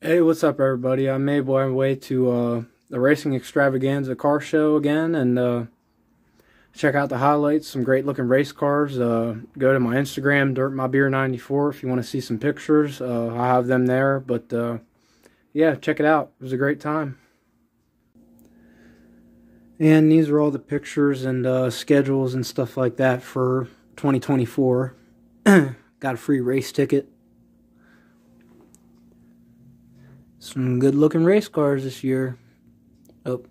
Hey, what's up, everybody? I made my way to the Racing Xtravagnza Car Show again, and check out the highlights. Some great looking race cars. Go to my Instagram, DirtMyBeer94, if you want to see some pictures. I have them there, but yeah, check it out. It was a great time. And these are all the pictures and schedules and stuff like that for 2024. Got a free race ticket. Some good looking race cars this year. Oh,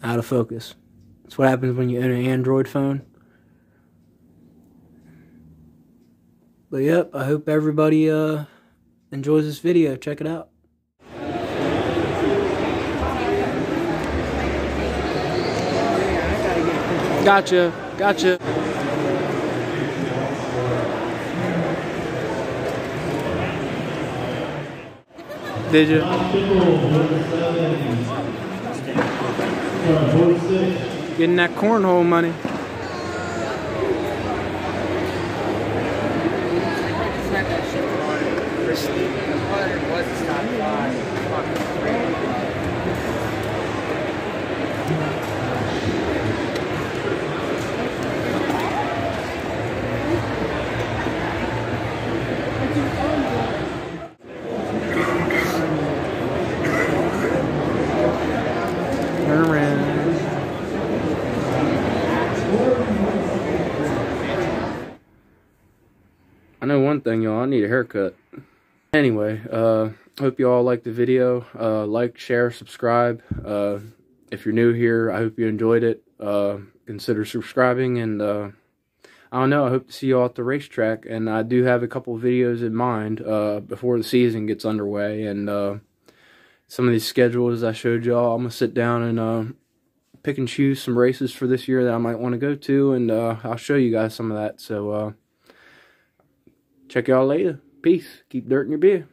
out of focus. That's what happens when you own an Android phone. But yep, I hope everybody enjoys this video. Check it out. Gotcha. Did you? Getting that cornhole money. Turn around. I know one thing, y'all. I need a haircut. Anyway, hope you all liked the video. Like, share, subscribe. If you're new here, I hope you enjoyed it. Consider subscribing, and I don't know, I hope to see you all at the racetrack. And I do have a couple of videos in mind before the season gets underway, and some of these schedules I showed y'all, I'm going to sit down and pick and choose some races for this year that I might want to go to, and I'll show you guys some of that. So check y'all later. Peace. Keep dirting your beer.